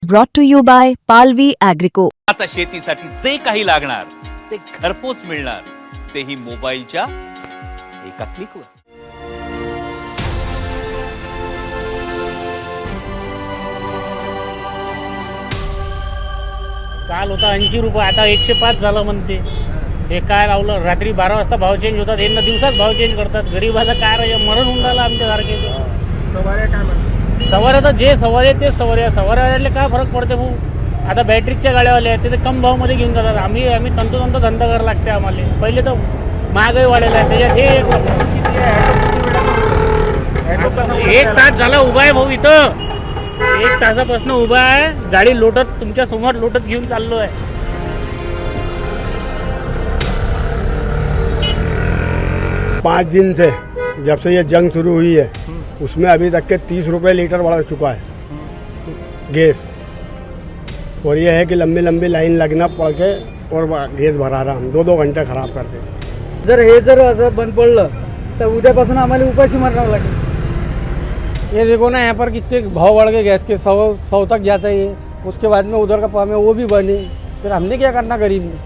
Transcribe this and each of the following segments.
brought to you by Palvi Agrico. आता शेतीसाठी जे काही लागणार ते घरपोच मिळणार, तेही मोबाईलच्या एका क्लिकवर. काल होता 80 रुपये, आता 105 झालं म्हणते. हे काय लावलं? रात्री 12 वाजता भाव चेंज होतात, यांना दिवसात भाव चेंज करतात. गरीबाचा काय राहिलं, मरण होऊन राहिलं आमच्यासारखे. सवाऱ्या तर जे सवारी तेच सवाऱ्याले काय फरक पडते भाऊ? आता बॅटरीच्या गाड्यावाले आहेत ते तर कम भावमध्ये घेऊन जातात. आम्ही तंतोतंत धंदा करायला लागते आम्हाला. पहिले तर महागाई वाढलेला आहे, त्याच्यात हे एक तास झाला उभा आहे भाऊ इथं. 1 तासापासून उभा आहे, गाडी लोटत तुमच्या समोर लोटत घेऊन चाललो आहे. 5 दिन से जब से ये जंग शुरू हुई है उसमें अभी तक के 30 रुपये लीटर बढ़ चुका है गैस. और ये है कि लंबी लंबी लाइन लगना पड़ के और गैस भरा रहा हम 2-2 घंटे खराब करते. जर असं बंद पडलं तर उद्यापासून आम्हाला उपाशी मारावं लागेल. ये देखो ना, यहाँ पर कितने भाव बढ़ गए गैस के. 100 तक जाता है ये. उसके बाद में उधर का पाम है वो भी बने. फिर हमने क्या करना गरीब ने?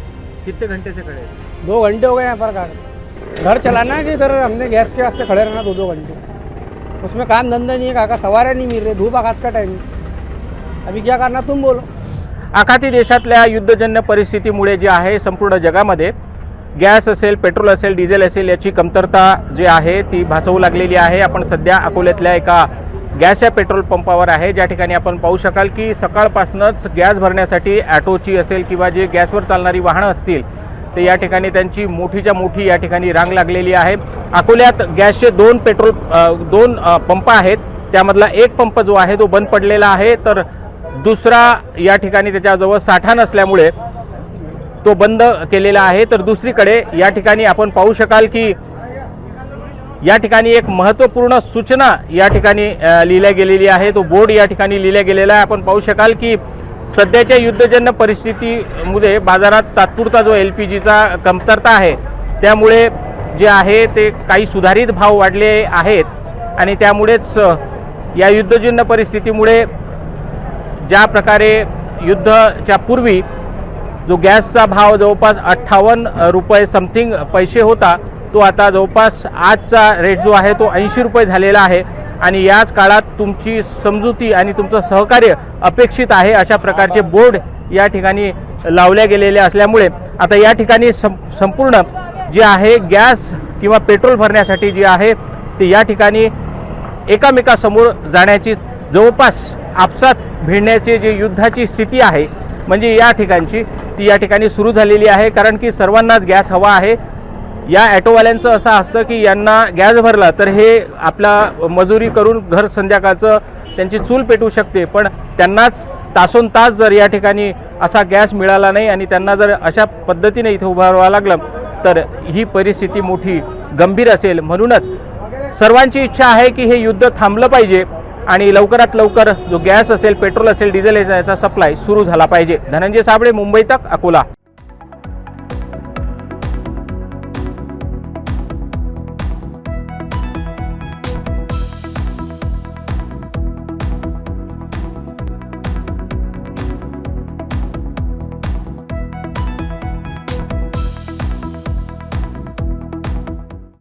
कितने घंटे से खड़े? 2 घंटे हो गए यहाँ पर. घर चलाना है कि इधर हमने गैस के वास्ते खड़े रहना 2-2 घंटे. उसमें काम धंधा नहीं है, काका सवाऱ्या नहीं मिल रहे, धूप आघात का टाइम. अभी क्या करना तुम बोलो. आखाती देशातल्या युद्धजन्य परिस्थितीमुळे जे आहे संपूर्ण जगामध्ये गॅस असेल, पेट्रोल असेल, डिझेल असेल याची कमतरता जी आहे ती भासवू लागलेली आहे. आपण सध्या अकोल्यातल्या एका गॅस या पेट्रोल पंपावर आहे, ज्या ठिकाणी आपण पाहू शकाल की सकाळपासूनच गॅस भरण्यासाठी ॲटोची असेल किंवा जे गॅसवर चालणारी वाहनं असतील ते या ठिकाणी त्यांची मोठीच्या मोठी या ठिकाणी रांग लागलेली आहे. अकोल्यात गॅसचे 2 पंप आहेत, त्यामधला एक पंप जो आहे तो बंद पडलेला आहे, तर दुसरा या ठिकाणी त्याच्याजवळ साठा नसल्यामुळे तो बंद केलेला आहे. तर दुसरीकडे या ठिकाणी आपण पाहू शकाल की या ठिकाणी एक महत्त्वपूर्ण सूचना या ठिकाणी लिहिल्या गेलेली आहे. तो बोर्ड या ठिकाणी लिहिला गेलेला आहे. आपण पाहू शकाल की सध्याच्या युद्धजन्य परिस्थितीमध्ये बाजारात तात्पुरता जो LPGचा कमतरता आहे त्यामुळे जे आहे ते काही सुधारित भाव वाढले आहेत आणि त्यामुळेच या युद्धजन्य परिस्थितीमुळे ज्या प्रकारे युद्धाच्या पूर्वी जो गॅसचा भाव जवळपास 58 रुपये समथिंग पैसे होता, तो आता जवळपास आजचा रेट जो आहे तो 80 रुपये झालेला आहे. आणि याच काळात तुमची समजुती आणि तुमचं सहकार्य अपेक्षित आहे, अशा प्रकारचे बोर्ड या ठिकाणी लावले गेलेले असल्यामुळे आता या ठिकाणी संपूर्ण जे आहे गॅस किंवा पेट्रोल भरण्यासाठी जे आहे ते या ठिकाणी एकामेकासमोर जाण्याची जवळपास आपसात भिडण्याची जी युद्धाची स्थिती आहे म्हणजे या ठिकाणची ती या ठिकाणी सुरू झालेली आहे. कारण की सर्वांनाच गॅस हवा आहे. या ॲटोवाल्यांचं असं असतं की यांना गॅस भरला तर हे आपला मजुरी करून घर संध्याकाळचं त्यांची चूल पेटू शकते, पण त्यांनाच तासोनतास जर या ठिकाणी असा गॅस मिळाला नाही आणि त्यांना जर अशा पद्धतीने इथे उभं राहावं लागलं तर ही परिस्थिती मोठी गंभीर असेल. म्हणूनच सर्वांची इच्छा आहे की हे युद्ध थांबलं पाहिजे आणि लवकरात लवकर जो गॅस असेल, पेट्रोल असेल, डिझेल याचा सप्लाय सुरू झाला पाहिजे. धनंजय साबळे, मुंबई तक, अकोला.